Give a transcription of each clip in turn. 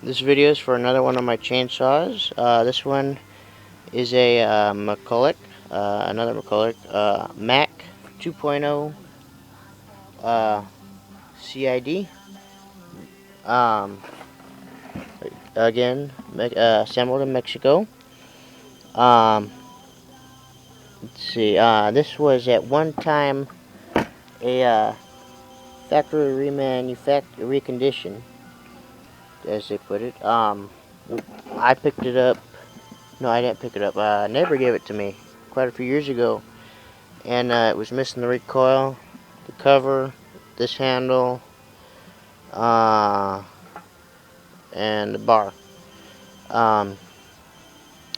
This video is for another one of my chainsaws. This one is a McCulloch, another McCulloch, Mac 2.0 C.I.D. Um, again, assembled in Mexico. Let's see. This was at one time a factory recondition, as they put it. I picked it up. No, I didn't pick it up. A neighbor gave it to me quite a few years ago, and it was missing the recoil, the cover, this handle, and the bar.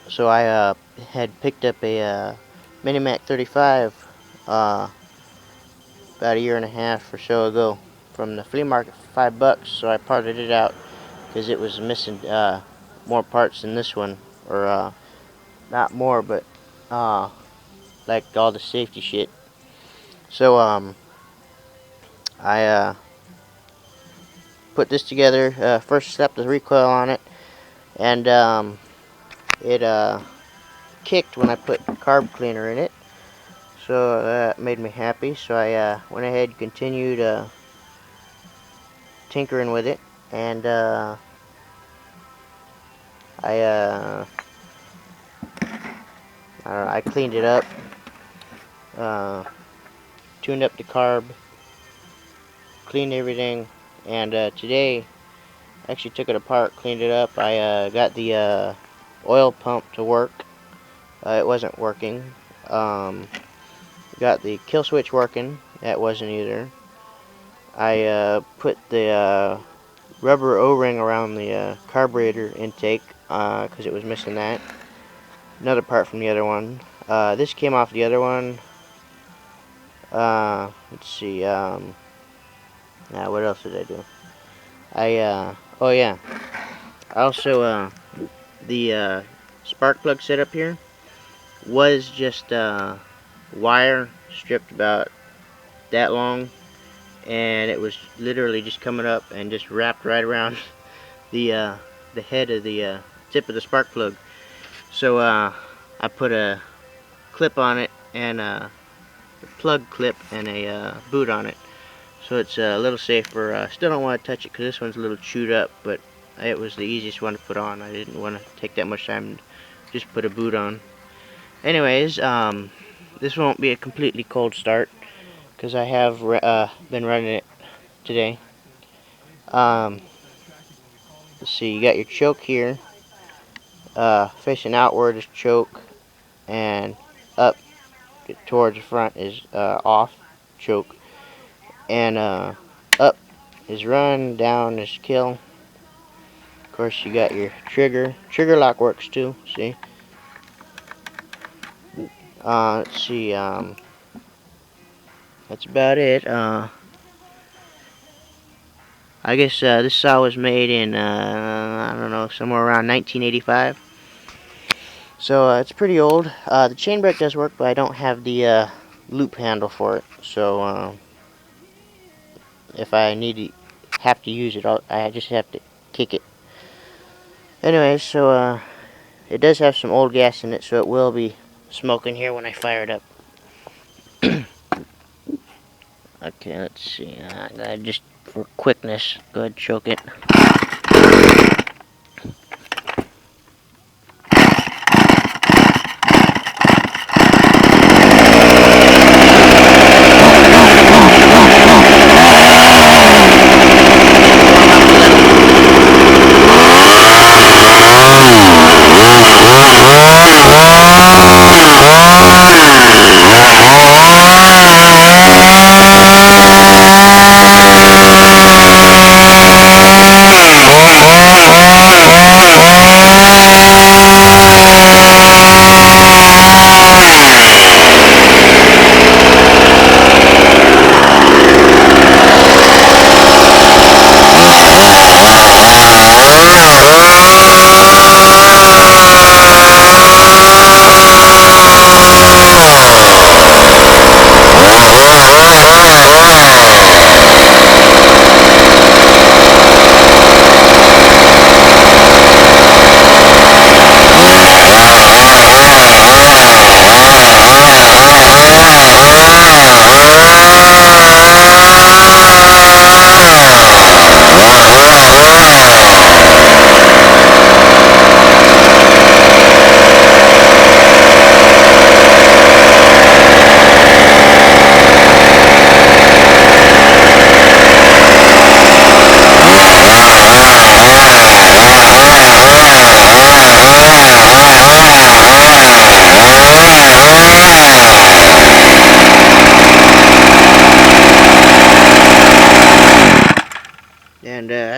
So I had picked up a Mini Mac 35 about a year and a half or so ago from the flea market for $5. So I parted it out because it was missing more parts than this one, or not more, but like all the safety shit. So I put this together. First slapped the recoil on it, and it kicked when I put carb cleaner in it. So that made me happy. So I went ahead and continued tinkering with it, and I cleaned it up, tuned up the carb, cleaned everything, and today I actually took it apart, cleaned it up. I got the oil pump to work. It wasn't working. Got the kill switch working. That wasn't either. I put the rubber O-ring around the carburetor intake because it was missing that. Another part from the other one. This came off the other one. Let's see. What else did I do? Oh yeah. Also, the spark plug setup here was just wire stripped about that long, and it was literally just coming up and just wrapped right around the head of the tip of the spark plug. So I put a clip on it, and a plug clip, and a boot on it, so it's a little safer. Still don't want to touch it because this one's a little chewed up, but it was the easiest one to put on. I didn't want to take that much time to just put a boot on. Anyways, this won't be a completely cold start because I have been running it today. Let's see, you got your choke here, facing outward is choke, and up towards the front is off choke, and up is run, down is kill. Of course, you got your trigger lock works too, see. Let's see, that's about it. I guess this saw was made in, I don't know, somewhere around 1985. So it's pretty old. The chain brake does work, but I don't have the loop handle for it. So if I have to use it, I just have to kick it. Anyway, so it does have some old gas in it, so it will be smoking here when I fire it up. Okay, let's see. Just for quickness, go ahead and choke it.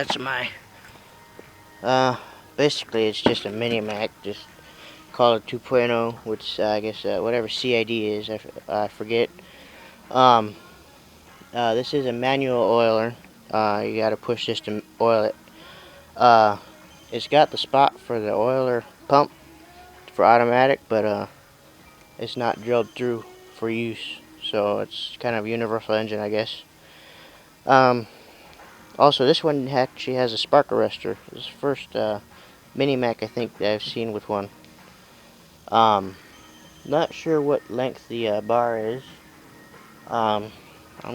that's my, basically it's just a mini Mac, just call it 2.0, which I guess whatever CID is, I forget. This is a manual oiler. You gotta push this to oil it. It's got the spot for the oiler pump for automatic, but it's not drilled through for use, so it's kind of a universal engine, I guess. Also, this one actually has a spark arrestor. This is the first mini Mac I think that I've seen with one. Not sure what length the bar is. I'm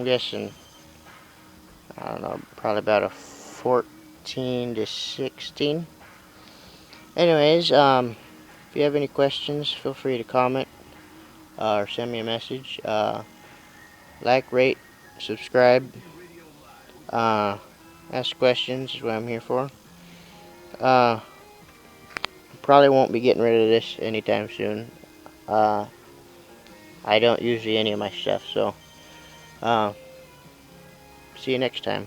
guessing, I don't know, probably about a 14 to 16. Anyways, if you have any questions, feel free to comment or send me a message. Like, rate, subscribe, ask questions is what I'm here for. Probably won't be getting rid of this anytime soon. I don't use any of my stuff, so see you next time.